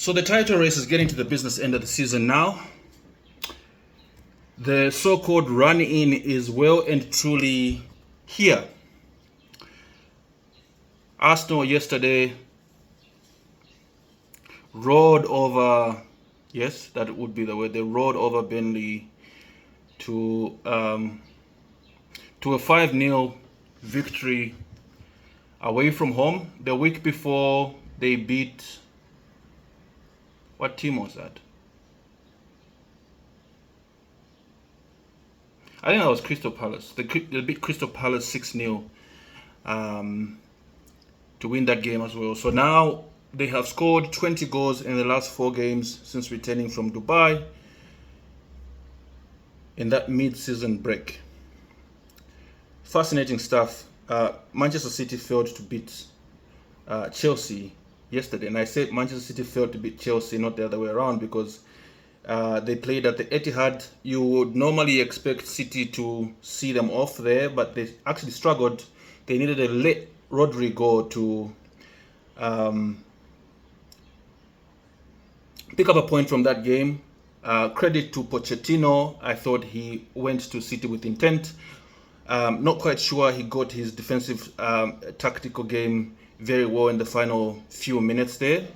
So the title race is getting to the business end of the season now. The so-called run-in is well and truly here. Arsenal yesterday rode over, yes, that would be the word. They rode over Burnley to a 5-0 victory away from home. The week before, they beat, what team was that? I think that was Crystal Palace. They beat Crystal Palace 6-0 to win that game as well. So now they have scored 20 goals in the last 4 games since returning from Dubai in that mid-season break. Fascinating stuff. Manchester City failed to beat Chelsea yesterday. And I said Manchester City failed to beat Chelsea, not the other way around, because they played at the Etihad. You would normally expect City to see them off there, but they actually struggled. They needed a late Rodrigo to pick up a point from that game. Credit to Pochettino. I thought he went to City with intent. Not quite sure he got his defensive tactical game very well in the final few minutes there.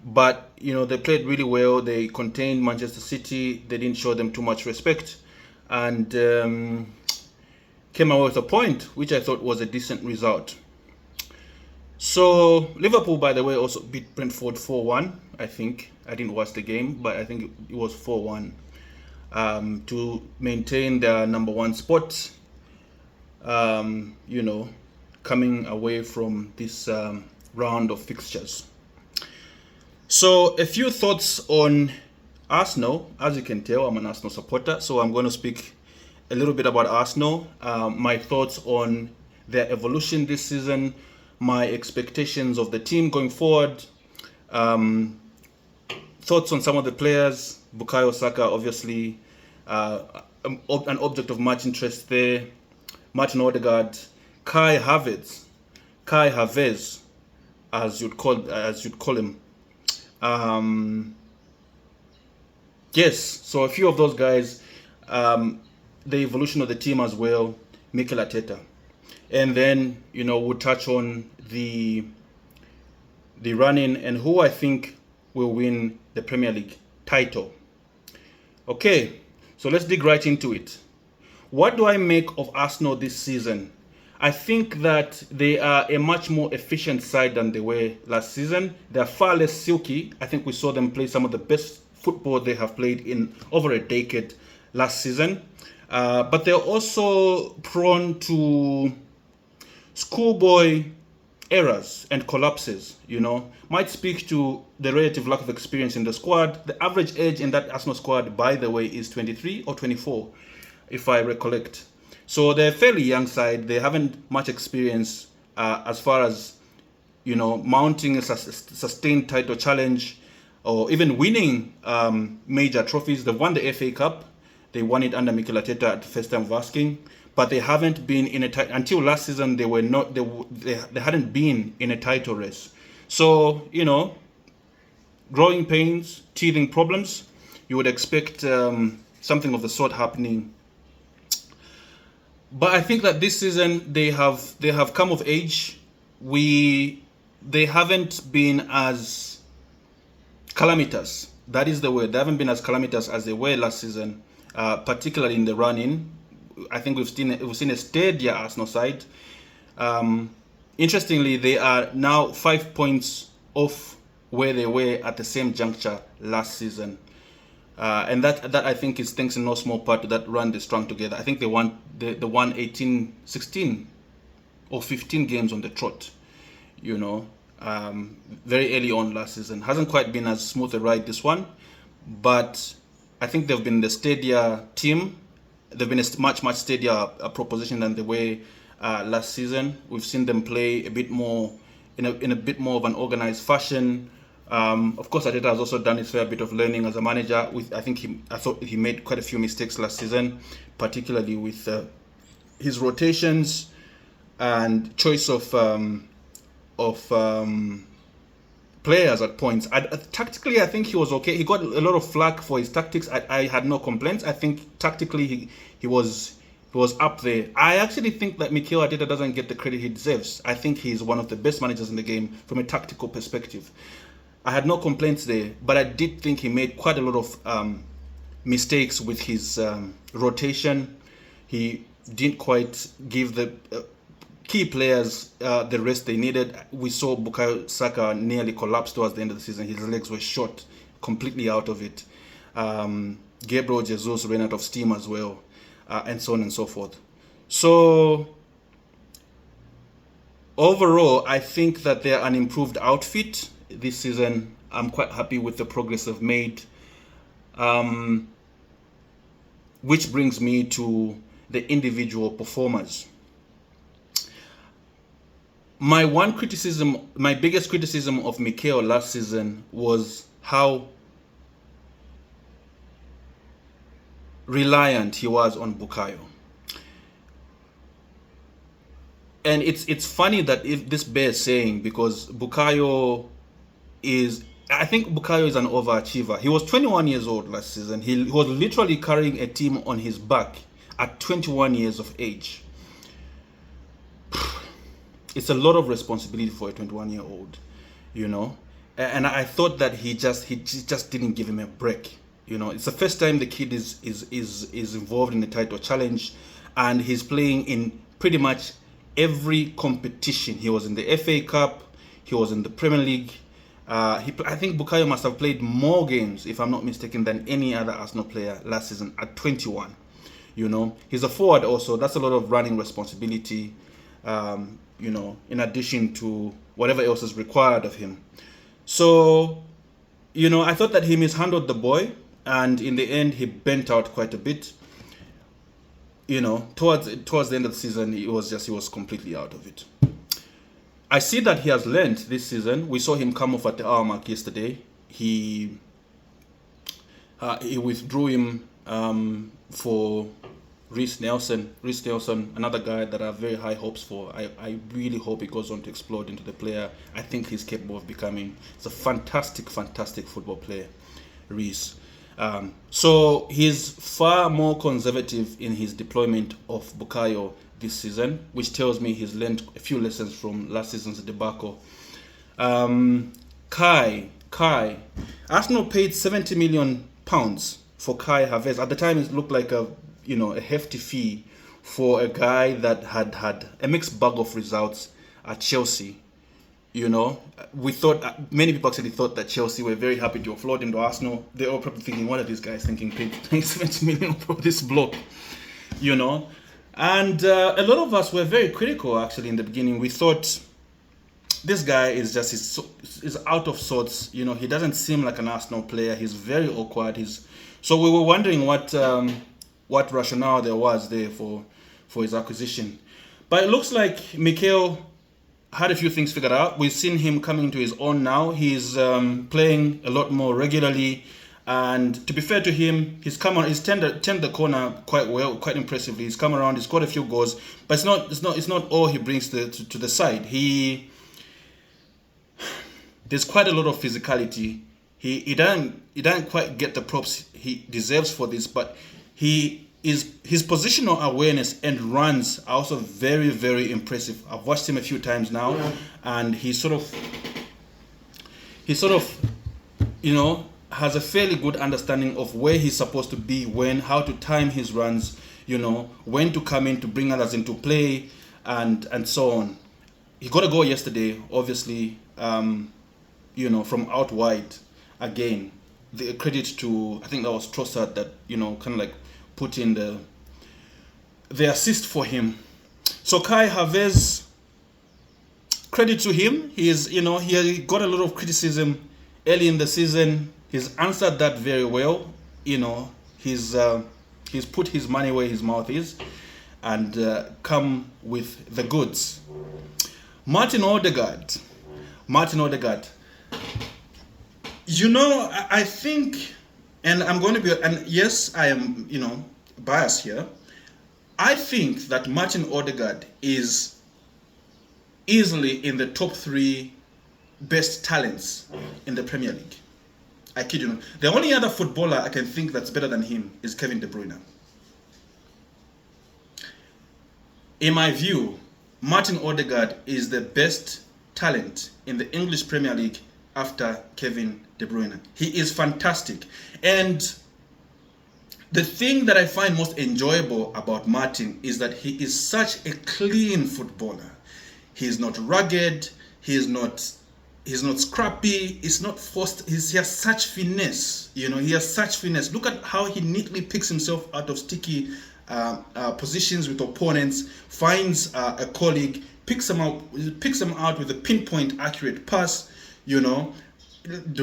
But, you know, they played really well. They contained Manchester City. They didn't show them too much respect. And came away with a point, which I thought was a decent result. So, Liverpool, by the way, also beat Brentford 4-1, I think. I didn't watch the game, but I think it was 4-1 to maintain their number 1 spot, you know, coming away from this round of fixtures. So, a few thoughts on Arsenal. As you can tell, I'm an Arsenal supporter, so I'm going to speak a little bit about Arsenal, my thoughts on their evolution this season, my expectations of the team going forward, thoughts on some of the players. Bukayo Saka, obviously, an object of much interest there. Martin Odegaard, Kai Havertz, as you'd call him. Yes, so a few of those guys, the evolution of the team as well, Mikel Arteta. And then, you know, we'll touch on the run-in and who I think will win the Premier League title. Okay, so let's dig right into it. What do I make of Arsenal this season? I think that they are a much more efficient side than they were last season. They are far less silky. I think we saw them play some of the best football they have played in over a decade last season. But they're also prone to schoolboy errors and collapses, you know. Might speak to the relative lack of experience in the squad. The average age in that Arsenal squad, by the way, is 23 or 24, if I recollect. So they're a fairly young side. They haven't much experience as far as, you know, mounting a sustained title challenge or even winning major trophies. They've won the FA Cup. They won it under Mikel Arteta at the first time of asking, but they haven't been in a until last season. They were not. They hadn't been in a title race. So, you know, growing pains, teething problems. You would expect something of the sort happening. But I think that this season they have come of age. They haven't been as calamitous. That is the word. They haven't been as calamitous as they were last season. Particularly in the run-in. I think we've seen a steadier Arsenal side. Interestingly, they are now 5 points off where they were at the same juncture last season, and that I think is thanks in no small part to that run they strung together. I think they won 18, 16 or 15 games on the trot, you know, very early on last season. Hasn't quite been as smooth a ride this one, but I think they've been the steadier team. They've been a much steadier proposition than they were last season. We've seen them play a bit more in a bit more of an organized fashion. Of course, Arteta has also done his fair bit of learning as a manager. I thought he made quite a few mistakes last season, particularly with his rotations and choice of players at points. Tactically, I think he was okay. He got a lot of flack for his tactics. I had no complaints. I think tactically he was up there. I actually think that Mikel Arteta doesn't get the credit he deserves. I think he's one of the best managers in the game from a tactical perspective. I had no complaints there, but I did think he made quite a lot of mistakes with his rotation. He didn't quite give the key players the rest they needed. We saw Bukayo Saka nearly collapse towards the end of the season. His legs were shot completely out of it. Gabriel Jesus ran out of steam as well, and so on and so forth. So overall, I think that they're an improved outfit this season. I'm quite happy with the progress they've made. Which brings me to the individual performers. My biggest criticism of Mikel last season was how reliant he was on Bukayo. And it's funny that if this bears saying, because I think Bukayo is an overachiever. He was 21 years old last season. He was literally carrying a team on his back at 21 years of age. It's a lot of responsibility for a 21-year-old, you know. And I thought that he just didn't give him a break. You know, it's the first time the kid is involved in the title challenge, and he's playing in pretty much every competition. He was in the FA Cup, he was in the Premier League. I think Bukayo must have played more games, if I'm not mistaken, than any other Arsenal player last season at 21. You know, he's a forward also. That's a lot of running responsibility, you know, in addition to whatever else is required of him. So, you know, I thought that he mishandled the boy, and in the end, he bent out quite a bit. You know, towards the end of the season, he was completely out of it. I see that he has learned this season. We saw him come off at the hour mark yesterday. He withdrew him for Reece Nelson, another guy that I have very high hopes for. I really hope he goes on to explode into the player I think he's capable of becoming. He's a fantastic football player, Reece. So he's far more conservative in his deployment of Bukayo this season, which tells me he's learned a few lessons from last season's debacle. Kai. Arsenal paid £70 million for Kai Havertz. At the time, it looked like a hefty fee for a guy that had a mixed bag of results at Chelsea. You know, many people actually thought that Chelsea were very happy to offload him to Arsenal. They were probably thinking, what are these guys thinking? Paying 70 million for this bloke, you know? And a lot of us were very critical actually in the beginning. We thought this guy is out of sorts. You know, he doesn't seem like an Arsenal player. He's very awkward. So we were wondering what rationale there was there for his acquisition. But it looks like Mikel had a few things figured out. We've seen him coming to his own now. He's playing a lot more regularly, and to be fair to him, he's turned the corner quite well, quite impressively. He's come around, he's scored a few goals, but it's not all he brings to the side. There's quite a lot of physicality. He doesn't quite get the props he deserves for this, but his positional awareness and runs are also very, very impressive. I've watched him a few times now, and he sort of you know, has a fairly good understanding of where he's supposed to be, how to time his runs, you know, when to come in to bring others into play, and so on. He got a goal yesterday, obviously, you know, from out wide. Again, the credit to, I think that was Trossard that, you know, kind of like put in the assist for him. So Kai Havertz, credit to him. He got a lot of criticism early in the season. He's answered that very well. You know, he's put his money where his mouth is, and come with the goods. Martin Odegaard. You know, I think, and I'm going to be, and yes, I am, you know, biased here. I think that Martin Odegaard is easily in the top 3 best talents in the Premier League. I kid you not. The only other footballer I can think that's better than him is Kevin De Bruyne. In my view, Martin Odegaard is the best talent in the English Premier League after Kevin De Bruyne. He is fantastic. And the thing that I find most enjoyable about Martin is that he is such a clean footballer. He is not rugged, he is not scrappy, he's not forced, he has such finesse, he has such finesse. Look at how he neatly picks himself out of sticky positions with opponents, finds a colleague, picks them out with a pinpoint accurate pass. Do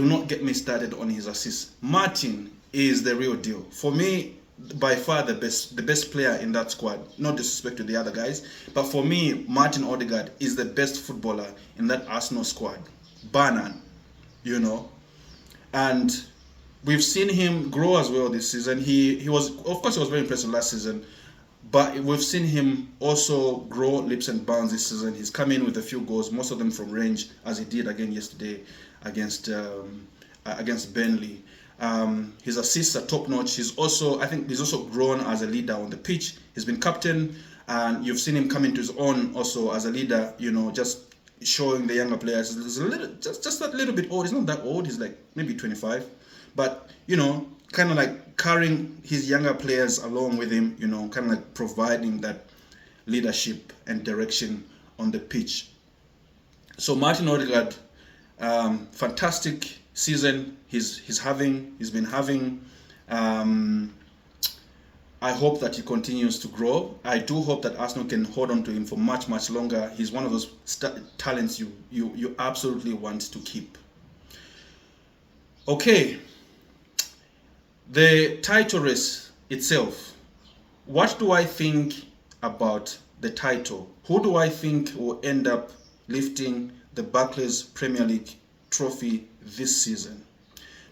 not get me started on his assists. Martin is the real deal for me, by far the best player in that squad. No disrespect to the other guys, but for me, Martin Odegaard is the best footballer in that Arsenal squad, bar none. And we've seen him grow as well this season. He was, of course, he was very impressive last season, but we've seen him also grow leaps and bounds this season. He's come in with a few goals, most of them from range, as he did again yesterday against Burnley. His assists are top notch. I think he's also grown as a leader on the pitch. He's been captain, and you've seen him come into his own also as a leader. Just showing the younger players. He's just that little bit old. He's not that old. He's like maybe 25, but kind of like carrying his younger players along with him. Kind of like providing that leadership and direction on the pitch. So Martin Odegaard, fantastic season he's been having. I hope that he continues to grow. I do hope that Arsenal can hold on to him for much longer. He's one of those talents you absolutely want to keep. Okay, the title race itself. What do I think about the title? Who do I think will end up lifting the Barclays Premier League trophy this season?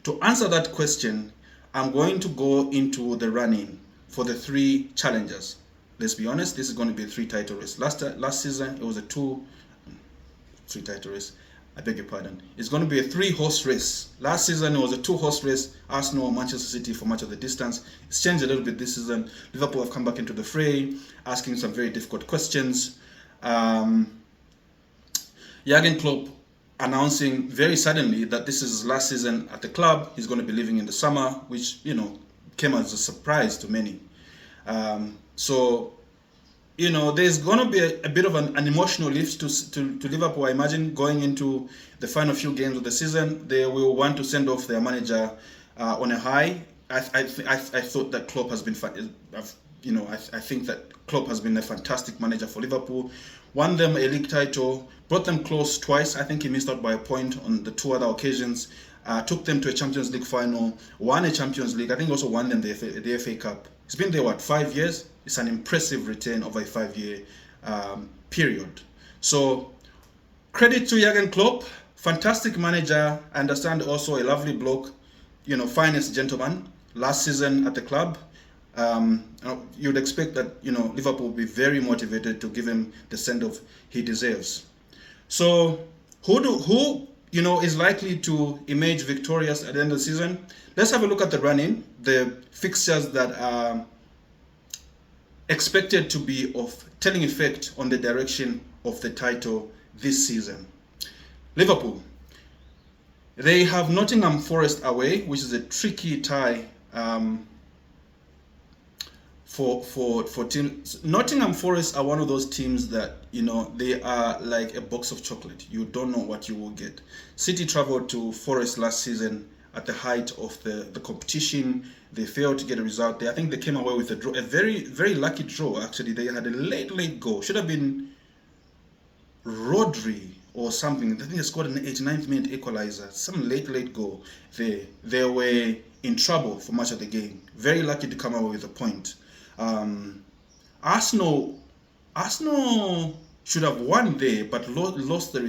To answer that question, I'm going to go into the running for the three challengers. Let's be honest, this is going to be a three title race. Last season it was a three title race. I beg your pardon. It's going to be a 3-horse race. Last season it was a 2-horse race. Arsenal, Manchester City for much of the distance. It's changed a little bit this season. Liverpool have come back into the fray, asking some very difficult questions. Jurgen Klopp announcing very suddenly that this is his last season at the club. He's going to be leaving in the summer, which came as a surprise to many. So there's going to be a bit of an emotional lift to Liverpool, I imagine, going into the final few games of the season. They will want to send off their manager on a high. I thought that Klopp has been, I think that Klopp has been a fantastic manager for Liverpool. Won them a league title, brought them close twice. I think he missed out by a point on the 2 other occasions. Took them to a Champions League final, won a Champions League. I think also won them the FA Cup. He's been there, 5 years? It's an impressive return over a 5-year period. So credit to Jurgen Klopp, fantastic manager. I understand also a lovely bloke, finest gentleman. Last season at the club, you'd expect that Liverpool will be very motivated to give him the send-off he deserves. So who is likely to emerge victorious at the end of the season? Let's have a look at the running, the fixtures that are expected to be of telling effect on the direction of the title this season. Liverpool, they have Nottingham Forest away, which is a tricky tie for teams. Nottingham Forest are one of those teams that they are like a box of chocolate. You don't know what you will get. City traveled to Forest last season at the height of the competition. They failed to get a result there. I think they came away with a draw, a very, very lucky draw actually. They had a late goal. Should have been Rodri or something. I think they scored an 89th minute equalizer. Some late goal. They were in trouble for much of the game. Very lucky to come away with a point. Arsenal should have won there, but lost the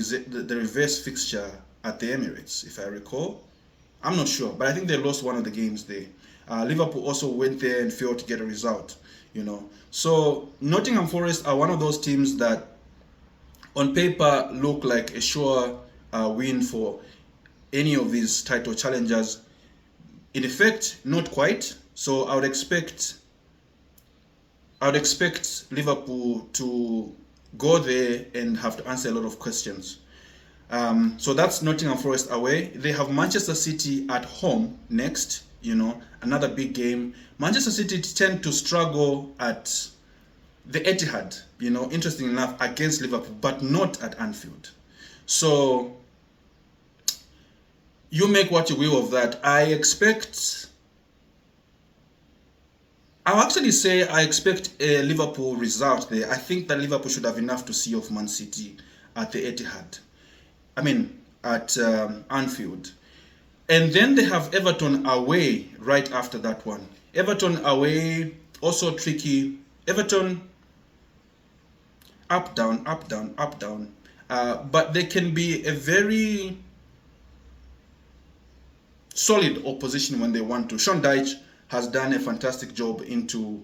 reverse fixture at the Emirates, if I recall. I'm not sure, but I think they lost one of the games there. Liverpool also went there and failed to get a result. So Nottingham Forest are one of those teams that, on paper, look like a sure win for any of these title challengers. In effect, not quite. So I would expect Liverpool to go there and have to answer a lot of questions. So that's Nottingham Forest away. They have Manchester City at home next, another big game. Manchester City tend to struggle at the Etihad, interesting enough, against Liverpool, but not at Anfield. So you make what you will of that. I'll actually say I expect a Liverpool result there. I think that Liverpool should have enough to see off Man City at the Etihad. At Anfield. And then they have Everton away right after that one. Everton away, also tricky. Everton, up, down, up, down, up, down. But they can be a very solid opposition when they want to. Sean Dyche has done a fantastic job into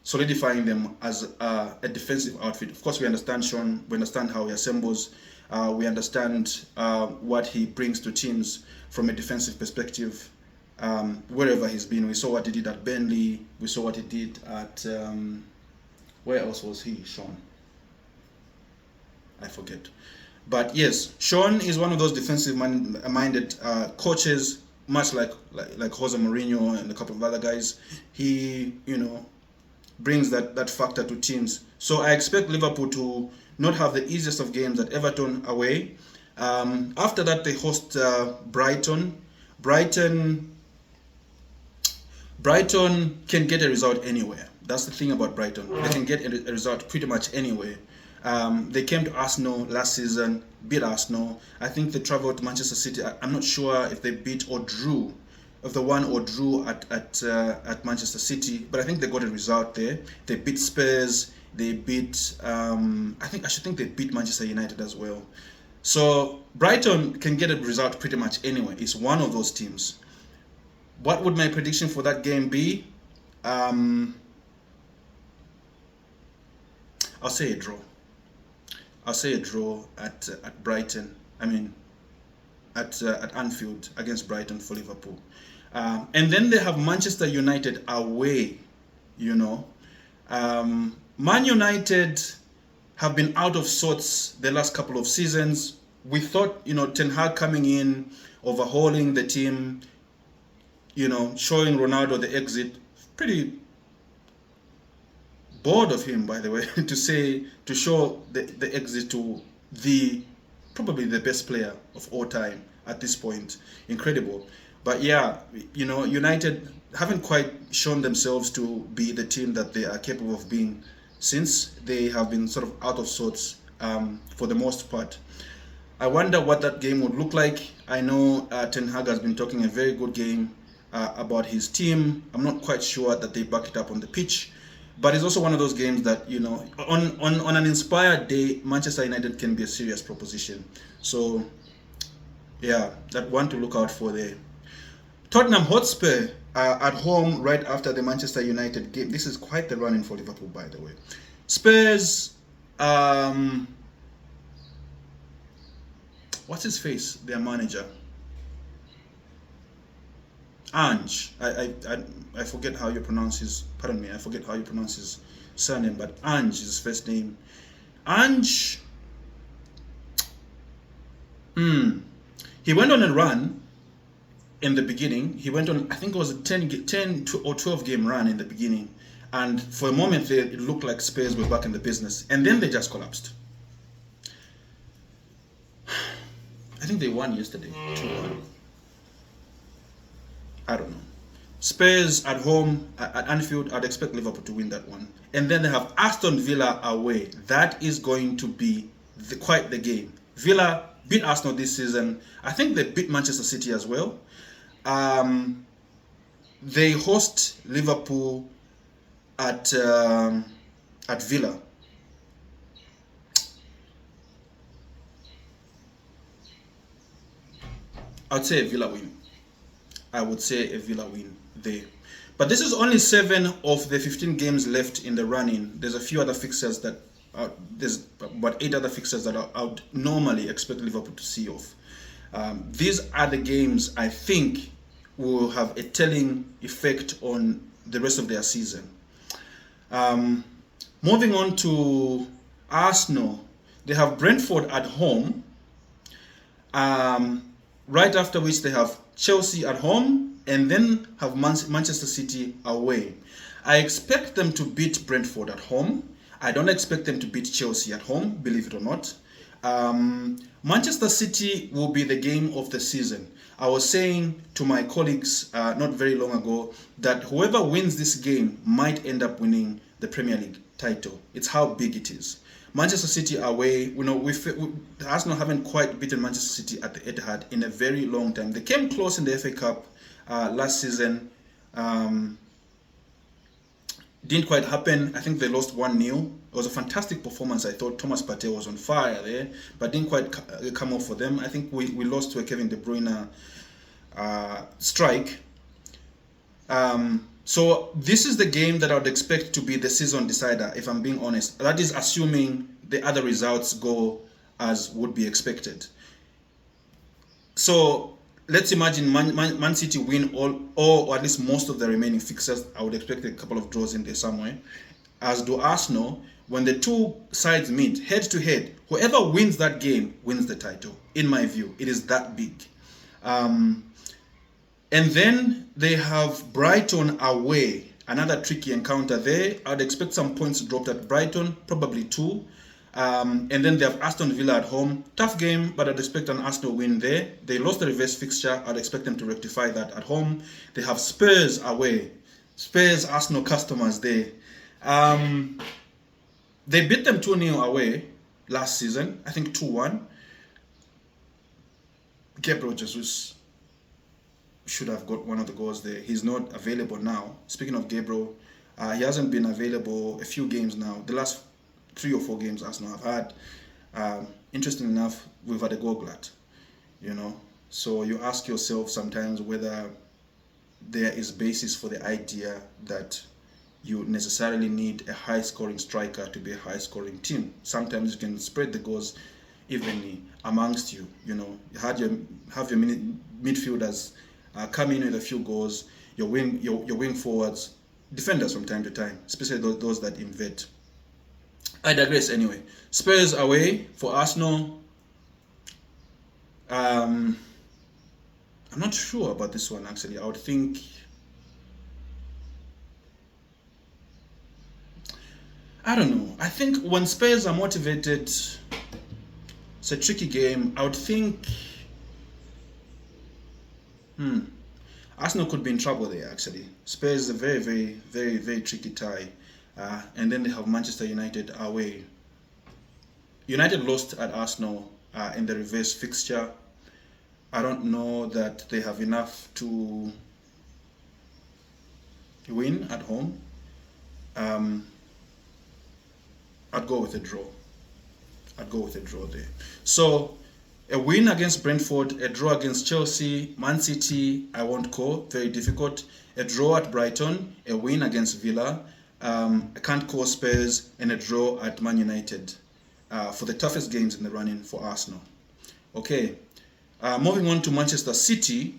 solidifying them as a defensive outfit. Of course, we understand Sean, we understand how he assembles, we understand what he brings to teams from a defensive perspective, wherever he's been. We saw what he did at Burnley, we saw what he did at, where else was he, Sean? I forget. But yes, Sean is one of those defensive-minded coaches, much like Jose Mourinho and a couple of other guys. He, brings that factor to teams. So I expect Liverpool to not have the easiest of games at Everton away. After that, they host Brighton. Brighton can get a result anywhere. That's the thing about Brighton. They can get a result pretty much anywhere. They came to Arsenal last season, beat Arsenal. I think they traveled to Manchester City. I'm not sure if they beat or drew, if they won or drew at Manchester City, but I think they got a result there. They beat Spurs. They beat. I think they beat Manchester United as well. So Brighton can get a result pretty much anywhere. It's one of those teams. What would my prediction for that game be? I'll say a draw. I'll say a draw at Brighton. At Anfield against Brighton for Liverpool. And then they have Manchester United away. Man United have been out of sorts the last couple of seasons. We thought, Ten Hag coming in, overhauling the team, showing Ronaldo the exit. Pretty bored of him, by the way, to show the exit to probably the best player of all time at this point. Incredible. But yeah, United haven't quite shown themselves to be the team that they are capable of being, since they have been sort of out of sorts for the most part. I wonder what that game would look like. I know Ten Hag has been talking a very good game about his team. I'm not quite sure that they back it up on the pitch. But it's also one of those games that, on an inspired day, Manchester United can be a serious proposition. So, yeah, that one to look out for there. Tottenham Hotspur at home right after the Manchester United game. This is quite the run-in for Liverpool, by the way. Spurs, what's his face? Their manager. Ange. I forget how you pronounce his, pardon me, I forget how you pronounce his surname, but Ange is his first name. Ange, he went on a run in the beginning. He went on, I think it was a 10 or 12 game run in the beginning. And for a moment there, it looked like Spurs were back in the business. And then they just collapsed. I think they won yesterday, 2-1. I don't know. Spurs at home at Anfield, I'd expect Liverpool to win that one. And then they have Aston Villa away. That is going to be quite the game. Villa beat Arsenal this season. I think they beat Manchester City as well. They host Liverpool at Villa. I'd say a Villa win. I would say a Villa win there. But this is only 7 of the 15 games left in the running. There's a few other fixtures that there's about 8 other fixtures that I would normally expect Liverpool to see off. These are the games I think will have a telling effect on the rest of their season. Moving on to Arsenal, they have Brentford at home, right after which they have Chelsea at home, and then have Manchester City away. I expect them to beat Brentford at home. I don't expect them to beat Chelsea at home, believe it or not. Manchester City will be the game of the season. I was saying to my colleagues not very long ago that whoever wins this game might end up winning the Premier League title. It's how big it is. Manchester City away, Arsenal haven't quite beaten Manchester City at the Etihad in a very long time. They came close in the FA Cup last season. Didn't quite happen. I think they lost 1-0. It was a fantastic performance. I thought Thomas Partey was on fire there, but didn't quite come off for them. I think we lost to a Kevin De Bruyne strike. So this is the game that I would expect to be the season decider, if I'm being honest. That is assuming the other results go as would be expected. So let's imagine Man City win all or at least most of the remaining fixtures. I would expect a couple of draws in there somewhere. As do Arsenal. When the two sides meet head to head, whoever wins that game wins the title. In my view, it is that big. And then they have Brighton away, another tricky encounter there. I'd expect some points dropped at Brighton, probably 2. And then they have Aston Villa at home. Tough game, but I'd expect an Arsenal win there. They lost the reverse fixture. I'd expect them to rectify that at home. They have Spurs away. Spurs, Arsenal customers there. They beat them 2-0 away last season. I think 2-1. Gabriel Jesus should have got one of the goals there. He's not available now. Speaking of Gabriel, he hasn't been available a few games now. The last 3 or 4 games Arsenal have had. Interesting enough, we've had a goal glut, So you ask yourself sometimes whether there is basis for the idea that you necessarily need a high-scoring striker to be a high-scoring team. Sometimes you can spread the goals evenly amongst you. You have your midfielders come in with a few goals. Your wing forwards, defenders from time to time, especially those that invert. I digress anyway. Spurs away for Arsenal. I'm not sure about this one actually. I would think. I don't know. I think when Spurs are motivated, it's a tricky game. I would think Arsenal could be in trouble there actually. Spurs is a very, very, very, very tricky tie. And then they have Manchester United away. United lost at Arsenal in the reverse fixture. I don't know that they have enough to win at home. I'd go with a draw. There. So a win against Brentford, a draw against Chelsea, Man City, I won't call, very difficult. A draw at Brighton, a win against Villa, I can't call Spurs, and a draw at Man United for the toughest games in the running for Arsenal. Okay, moving on to Manchester City.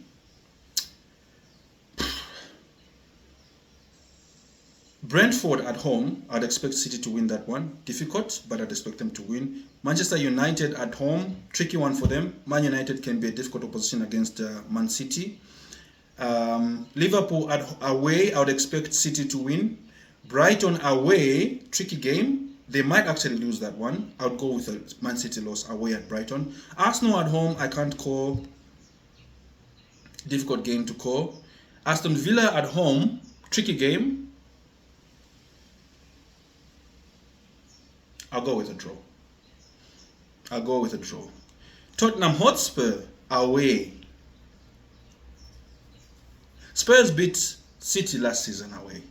Brentford at home, I'd expect City to win that one. Difficult, but I'd expect them to win. Manchester United at home, tricky one for them. Man United can be a difficult opposition against Man City. Liverpool away, I would expect City to win. Brighton away, tricky game. They might actually lose that one. I would go with a Man City loss away at Brighton. Arsenal at home, I can't call. Difficult game to call. Aston Villa at home, tricky game. I'll go with a draw. Tottenham Hotspur away. Spurs beat City last season away.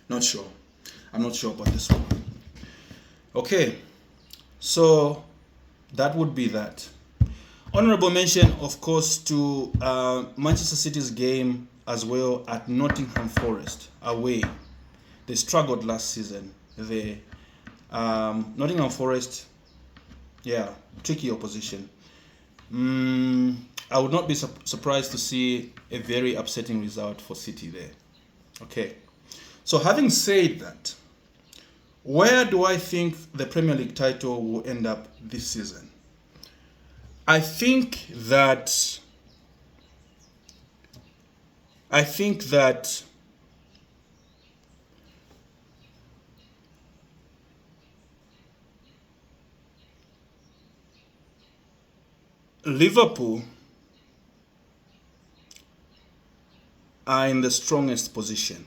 Not sure. I'm not sure about this one. Okay, so that would be that. Honorable mention, of course, to Manchester City's game as well at Nottingham Forest away. They struggled last season. Nottingham Forest, yeah, tricky opposition. I would not be surprised to see a very upsetting result for City there. Okay. So having said that, where do I think the Premier League title will end up this season? I think that Liverpool are in the strongest position.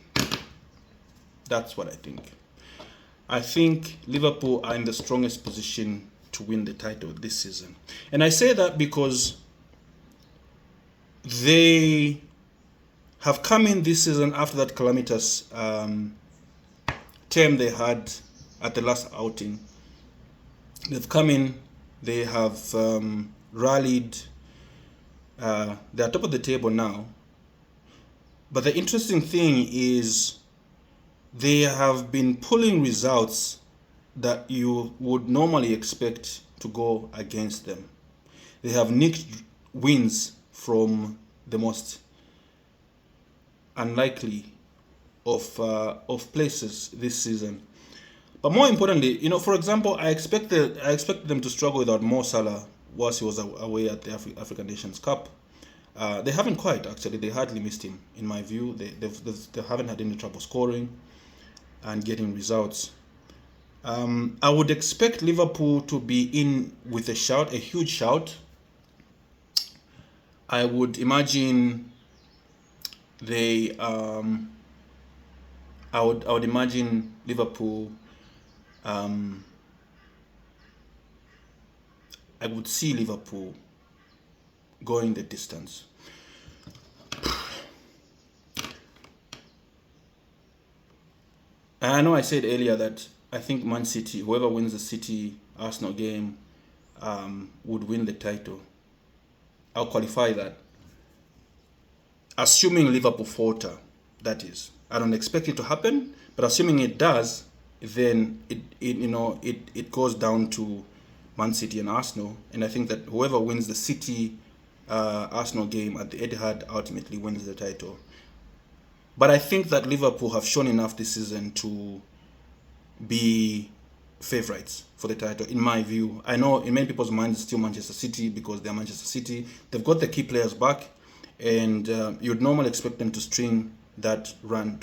That's what I think. I think Liverpool are in the strongest position to win the title this season. And I say that because they have come in this season after that calamitous term they had at the last outing. They've come in, they have rallied, they're top of the table now. But the interesting thing is they have been pulling results that you would normally expect to go against them. They have nicked wins from the most unlikely of places this season. But more importantly, for example, I expected them to struggle without Mo Salah whilst he was away at the African Nations Cup. They haven't quite, actually. They hardly missed him, in my view. They haven't had any trouble scoring and getting results. I would expect Liverpool to be in with a huge shout. I would imagine I would imagine Liverpool. I would see Liverpool going the distance. I know I said earlier that I think Man City, whoever wins the City Arsenal game, would win the title. I'll qualify that. Assuming Liverpool falter, that is. I don't expect it to happen, but assuming it does, then it goes down to Man City and Arsenal, and I think that whoever wins the City Arsenal game at the Etihad ultimately wins the title. But I think that Liverpool have shown enough this season to be favourites for the title, in my view. I know in many people's minds it's still Manchester City because they're Manchester City. They've got the key players back, and you'd normally expect them to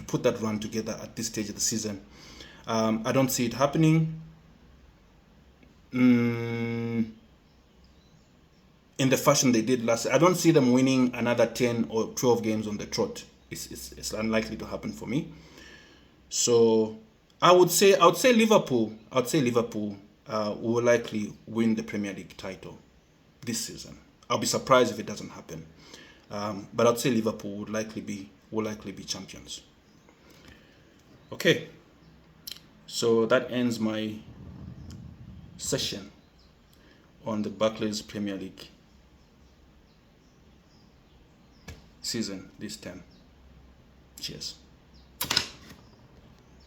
put that run together at this stage of the season. I don't see it happening in the fashion they did last. I don't see them winning another 10 or 12 games on the trot. It's unlikely to happen for me. So I would say Liverpool will likely win the Premier League title this season. I'll be surprised if it doesn't happen. But I'd say Liverpool will likely be champions. Okay. So that ends my session on the Barclays Premier League season this term. Cheers.